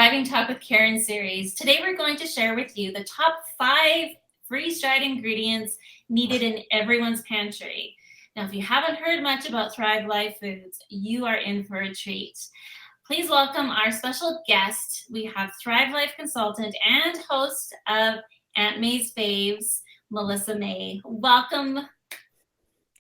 Thriving Talk with Karen series. Today we're going to share with you the top 5 freeze-dried ingredients needed in everyone's pantry. Now, if you haven't heard much about Thrive Life Foods, you are in for a treat. Please welcome our special guest. We have Thrive Life consultant and host of Aunt May's Faves, Melissa May. Welcome.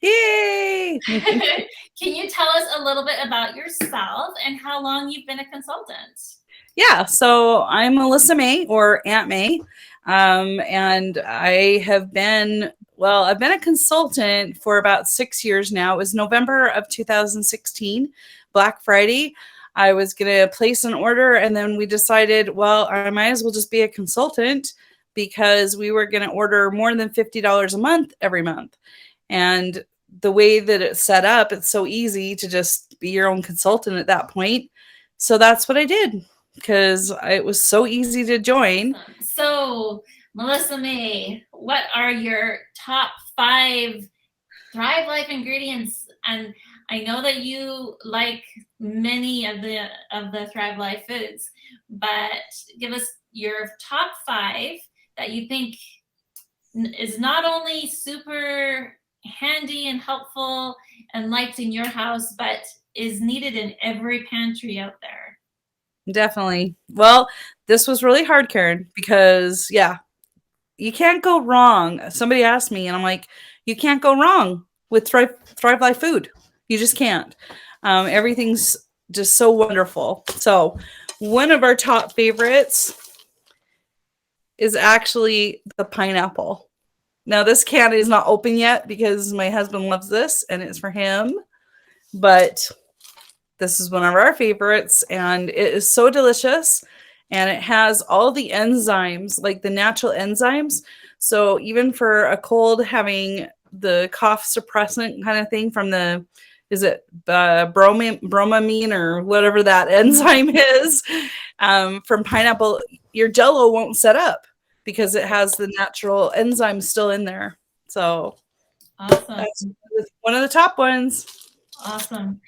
Yay! Can you tell us a little bit about yourself and how long you've been a consultant? Yeah, so I'm Melissa May, or Aunt May, and I have been, I've been a consultant for about 6 years now. It was November of 2016, Black Friday. I was going to place an order, and then we decided, well, I might as well just be a consultant because we were going to order more than $50 a month every month. And the way that it's set up, it's so easy to just be your own consultant at that point. So that's what I did because it was so easy to join. So, Melissa May, what are your top 5 Thrive Life ingredients? And I know that you like many of the Thrive Life foods, but give us your top 5 that you think is not only super handy and helpful and liked in your house, but is needed in every pantry out there. Definitely. Well, this was really hard, Karen, because you can't go wrong. Somebody asked me and I'm like, you can't go wrong with Thrive Life food. You just can't. Everything's just so wonderful. So one of our top favorites is actually the pineapple. Now, this can is not open yet because my husband loves this and it's for him. But this is one of our favorites and it is so delicious. And it has all the enzymes, like the natural enzymes. So even for a cold, having the cough suppressant kind of thing from bromamine or whatever that enzyme is, from pineapple, your Jell-O won't set up because it has the natural enzymes still in there. So awesome. That's one of the top ones. Awesome.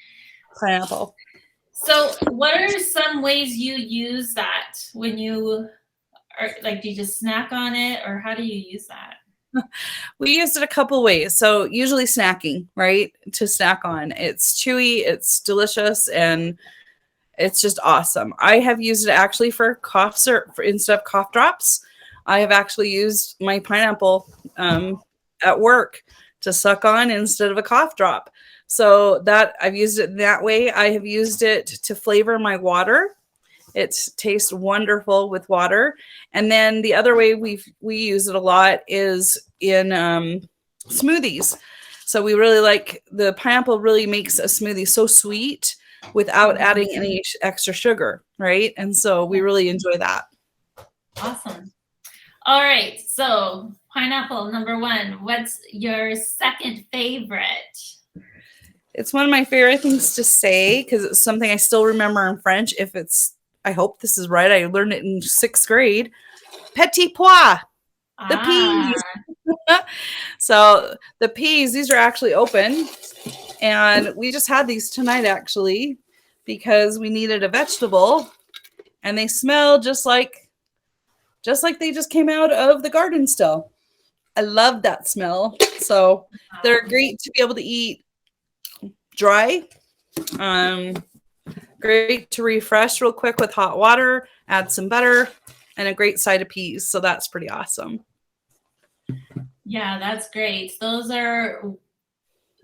Pineapple. So what are some ways you use that when you are like, do you just snack on it or how do you use that? We used it a couple ways. So usually snacking, right? To snack on. It's chewy, it's delicious, and it's just awesome. I have used it actually for cough syrup instead of cough drops. I have actually used my pineapple at work to suck on instead of a cough drop. So that I've used it that way. I have used it to flavor my water. It tastes wonderful with water. And then the other way we use it a lot is in smoothies. So we really like the pineapple really makes a smoothie so sweet without adding any extra sugar, right? And so we really enjoy that. Awesome. All right. So pineapple, number 1. What's your second favorite? It's one of my favorite things to say because it's something I still remember in French. I hope this is right. I learned it in 6th grade. Petit pois, the peas. So the peas, these are actually open. And we just had these tonight, actually, because we needed a vegetable. And they smell just like they just came out of the garden still. I love that smell. So they're great to be able to eat dry. Great to refresh real quick with hot water, add some butter, and a great side of peas. So that's pretty awesome. Yeah, that's great. Those are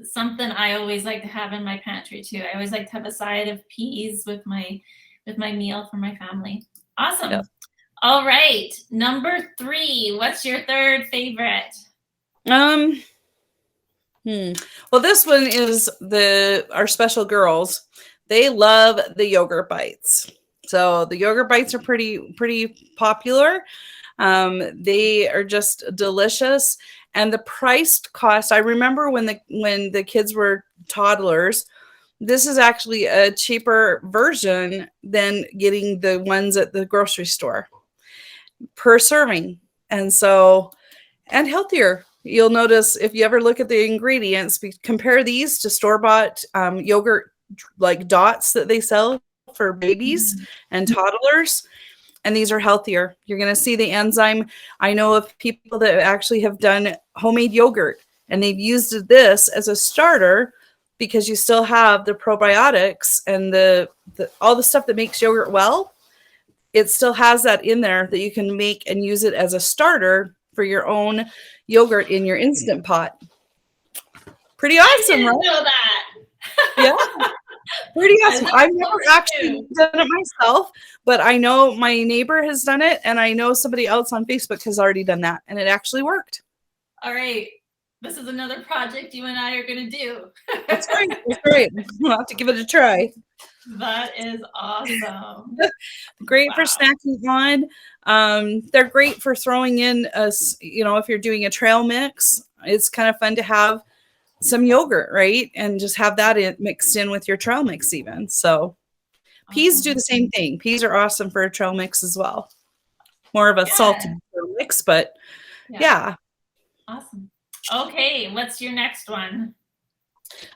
something I always like to have in my pantry too. I always like to have a side of peas with my meal for my family. Awesome. Yep. All right. Number 3. What's your third favorite? Well, this one is our special girls. They love the yogurt bites. So the yogurt bites are pretty popular. They are just delicious. And the price cost, I remember when the kids were toddlers, this is actually a cheaper version than getting the ones at the grocery store per serving. And healthier. You'll notice if you ever look at the ingredients, compare these to store-bought yogurt like dots that they sell for babies and toddlers. and these are healthier. You're going to see the enzyme. I know of people that actually have done homemade yogurt, and they've used this as a starter because you still have the probiotics and the all the stuff that makes yogurt well. It still has that in there that you can make and use it as a starter for your own yogurt in your Instant Pot. Pretty awesome, right? Know that. Yeah. Pretty awesome. I've never actually done it myself, but I know my neighbor has done it, and I know somebody else on Facebook has already done that, and it actually worked. All right. This is another project you and I are going to do. That's great. That's great. We'll have to give it a try. That is awesome. Great for snacking on. They're great for throwing in, if you're doing a trail mix. It's kind of fun to have some yogurt, right? And just have that mixed in with your trail mix even. So peas do the same thing. Peas are awesome for a trail mix as well. More of a salty trail mix, but yeah. Awesome. Okay, what's your next one?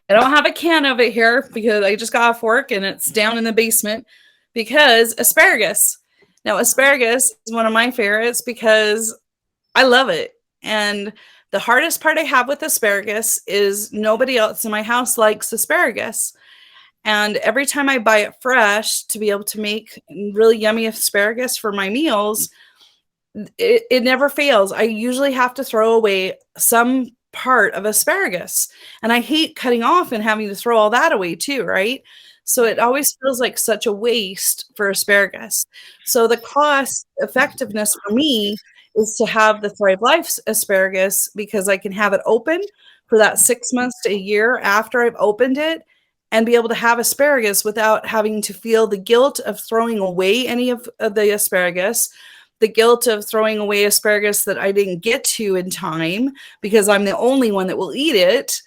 I don't have a can of it here because I just got off work and it's down in the basement because asparagus. Now, asparagus is one of my favorites because I love it. And the hardest part I have with asparagus is nobody else in my house likes asparagus. And every time I buy it fresh to be able to make really yummy asparagus for my meals, it never fails. I usually have to throw away some part of asparagus. And I hate cutting off and having to throw all that away too, right? So it always feels like such a waste for asparagus. So the cost effectiveness for me is to have the Thrive Life asparagus because I can have it open for that 6 months to a year after I've opened it and be able to have asparagus without having to feel the guilt of throwing away any of the asparagus, the guilt of throwing away asparagus that I didn't get to in time because I'm the only one that will eat it.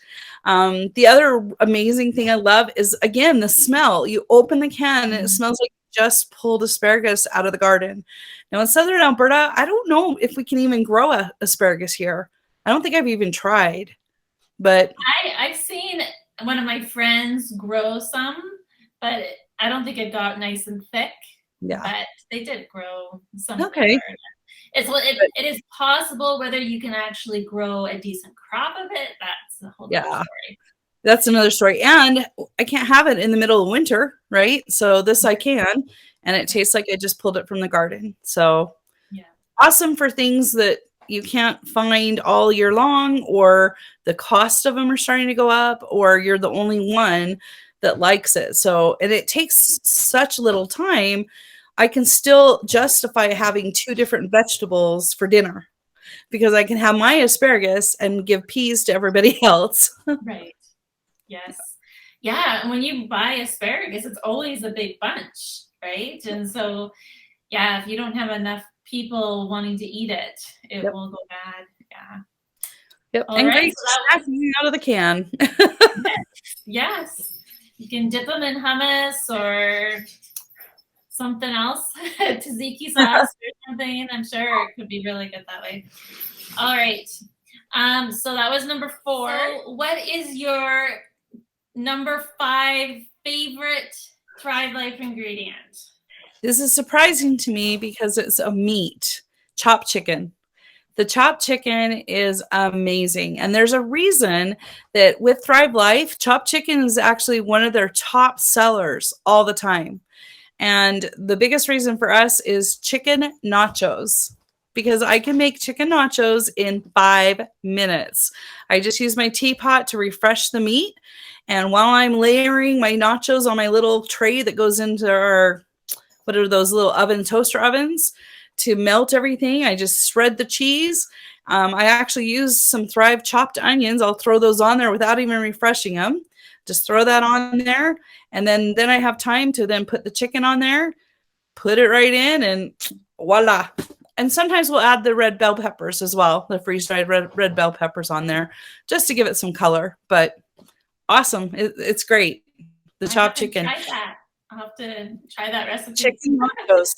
The other amazing thing I love is, again, the smell. You open the can and it smells like you just pulled asparagus out of the garden. Now, in Southern Alberta, I don't know if we can even grow asparagus here. I don't think I've even tried. But I've seen one of my friends grow some, but I don't think it got nice and thick. Yeah. But they did grow some. Okay. It is possible. Whether you can actually grow a decent crop of it, that's a whole other story. That's another story. And I can't have it in the middle of winter, right? So this I can, and it tastes like I just pulled it from the garden. So awesome for things that you can't find all year long, or the cost of them are starting to go up, or you're the only one that likes it. So, and it takes such little time. I can still justify having 2 different vegetables for dinner because I can have my asparagus and give peas to everybody else. Right. Yes. Yeah. And when you buy asparagus, it's always a big bunch, right? And so, if you don't have enough people wanting to eat it, it will go bad. Yeah. Yep. All and right, great so out of the can. Yes. You can dip them in hummus or something else, tzatziki sauce or something. I'm sure it could be really good that way. All right. So that was number 4. So what is your number 5 favorite Thrive Life ingredient? This is surprising to me because it's a meat, chopped chicken. The chopped chicken is amazing. And there's a reason that with Thrive Life, chopped chicken is actually one of their top sellers all the time. And the biggest reason for us is chicken nachos, because I can make chicken nachos in 5 minutes. I just use my teapot to refresh the meat. And while I'm layering my nachos on my little tray that goes into our, what are those little toaster ovens, to melt everything, I just shred the cheese. I actually use some Thrive chopped onions. I'll throw those on there without even refreshing them. Just throw that on there. And then I have time to then put the chicken on there, put it right in, and voila. And sometimes we'll add the red bell peppers as well, the freeze-dried red bell peppers on there, just to give it some color. But awesome. It's great. The chopped chicken. Try that. I'll have to try that recipe. Chicken nachos.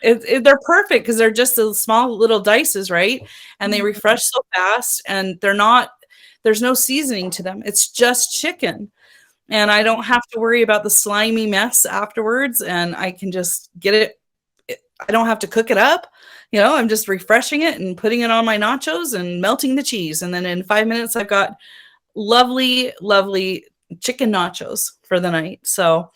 They're perfect because they're just the small little dices, right? And they refresh so fast, and there's no seasoning to them. It's just chicken. And I don't have to worry about the slimy mess afterwards, and I can just get it I don't have to cook it up. I'm just refreshing it and putting it on my nachos and melting the cheese. And then in 5 minutes, I've got lovely, lovely chicken nachos for the night. So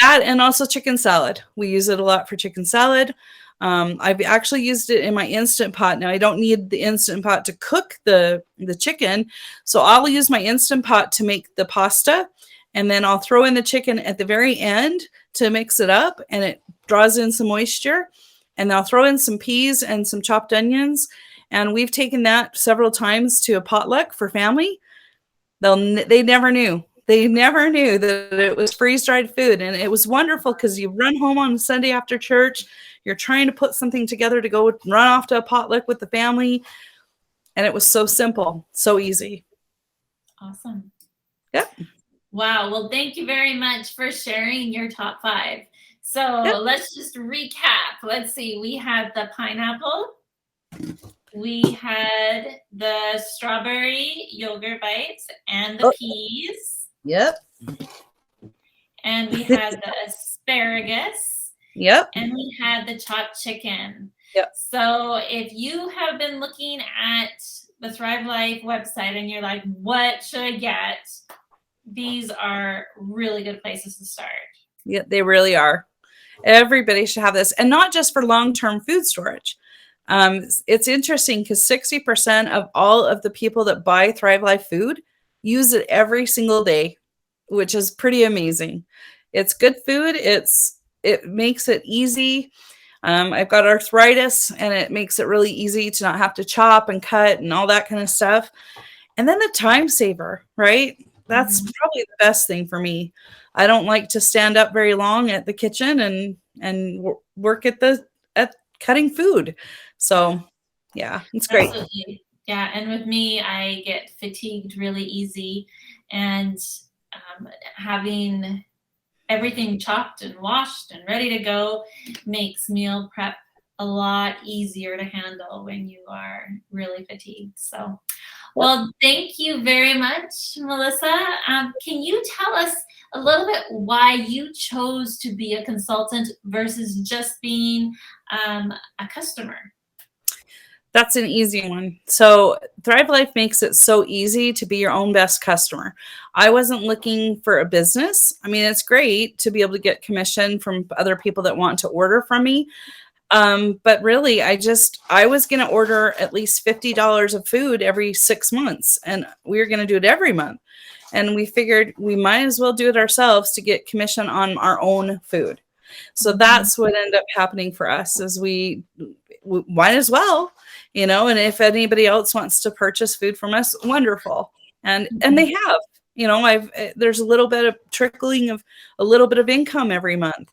that, and also chicken salad. We use it a lot for chicken salad. I've actually used it in my Instant Pot. Now I don't need the Instant Pot to cook the chicken. So I'll use my Instant Pot to make the pasta. And then I'll throw in the chicken at the very end to mix it up, and it draws in some moisture. And I'll throw in some peas and some chopped onions. And we've taken that several times to a potluck for family. They never knew. They never knew that it was freeze-dried food. And it was wonderful because you run home on Sunday after church. You're trying to put something together to go run off to a potluck with the family. And it was so simple, so easy. Awesome. Yep. Wow. Well, thank you very much for sharing your top 5. So let's just recap. Let's see. We had the pineapple. We had the strawberry yogurt bites and the peas. Yep. And we had the asparagus. Yep. And we had the chopped chicken. Yep. So if you have been looking at the Thrive Life website and you're like, what should I get? These are really good places to start. Yeah, they really are. Everybody should have this, and not just for long-term food storage. It's interesting because 60% of all of the people that buy Thrive Life food use it every single day, which is pretty amazing. It's good food. It makes it easy. I've got arthritis, and it makes it really easy to not have to chop and cut and all that kind of stuff. And then the time saver, right? That's probably the best thing for me. I don't like to stand up very long at the kitchen and work at cutting food. So yeah, it's great. Absolutely. Yeah. And with me, I get fatigued really easy, and having everything chopped and washed and ready to go makes meal prep a lot easier to handle when you are really fatigued. So, well, thank you very much, Melissa. Can you tell us a little bit why you chose to be a consultant versus just being a customer? That's an easy one. So Thrive Life makes it so easy to be your own best customer. I wasn't looking for a business. I mean, it's great to be able to get commission from other people that want to order from me. But really, I was going to order at least $50 of food every 6 months, and we were going to do it every month. And we figured we might as well do it ourselves to get commission on our own food. So that's what ended up happening for us, is we might as well, and if anybody else wants to purchase food from us, wonderful. And they have, there's a little bit of trickling of a little bit of income every month.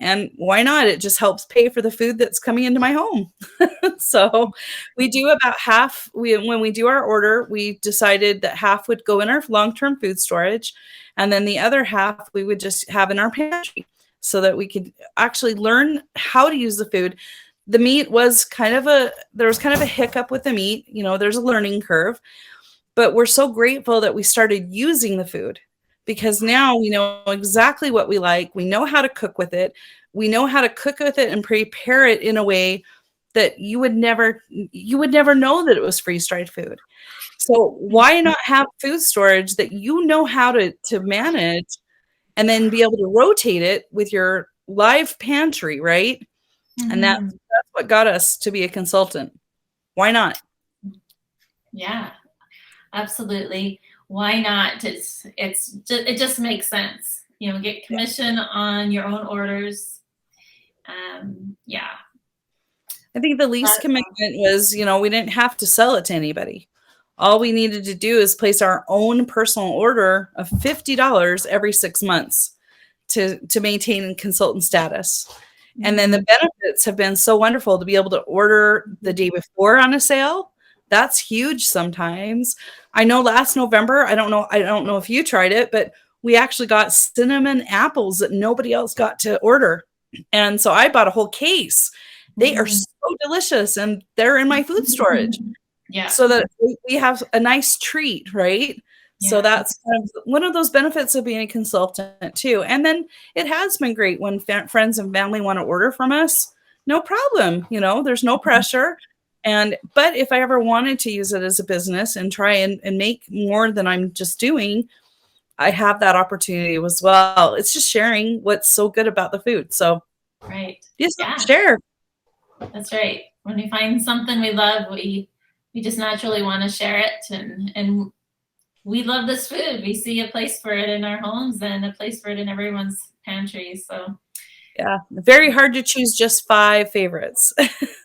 And why not? It just helps pay for the food that's coming into my home. So we do about half. When we do our order, we decided that half would go in our long-term food storage, and then the other half we would just have in our pantry, so that we could actually learn how to use the food. The meat was there was kind of a hiccup with the meat. There's a learning curve, but we're so grateful that we started using the food, because now we know exactly what we like. We know how to cook with it. We know how to cook with it and prepare it in a way that you would never know that it was freeze-dried food. So why not have food storage that you know how to manage, and then be able to rotate it with your live pantry, right? And that's what got us to be a consultant. Why not? Yeah, absolutely. Why not? It just makes sense. Get commission on your own orders. Yeah. I think the least commitment was, we didn't have to sell it to anybody. All we needed to do is place our own personal order of $50 every 6 months to maintain consultant status. And then the benefits have been so wonderful to be able to order the day before on a sale. That's huge sometimes. I know last November, I don't know if you tried it, but we actually got cinnamon apples that nobody else got to order. And so I bought a whole case. They are so delicious, and they're in my food storage. Yeah. So that we have a nice treat, right? Yeah. So that's kind of one of those benefits of being a consultant too. And then it has been great when friends and family want to order from us. no problem. You know, there's no pressure. But if I ever wanted to use it as a business and try and make more than I'm just doing, I have that opportunity as well. It's just sharing what's so good about the food. So Right. just Yeah. share. That's right. When we find something we love, we just naturally want to share it, and we love this food. We see a place for it in our homes and a place for it in everyone's pantry. So Yeah, very hard to choose just 5 favorites.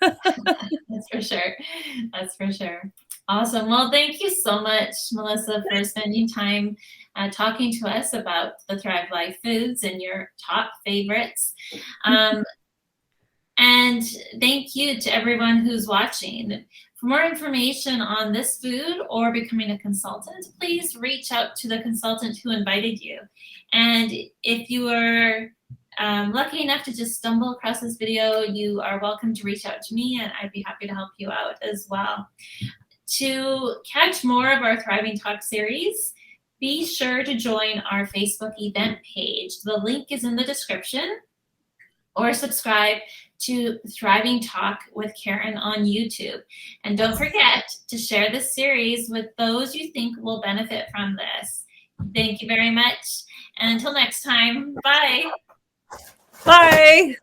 that's for sure. That's for sure. Awesome. Well, thank you so much, Melissa, for spending time talking to us about the Thrive Life foods and your top favorites. And thank you to everyone who's watching. For more information on this food or becoming a consultant, please reach out to the consultant who invited you. And if you are lucky enough to just stumble across this video, you are welcome to reach out to me, and I'd be happy to help you out as well. To catch more of our Thriving Talk series, be sure to join our Facebook event page. The link is in the description, or subscribe to Thriving Talk with Karen on YouTube. And don't forget to share this series with those you think will benefit from this. Thank you very much. And until next time, bye. Bye.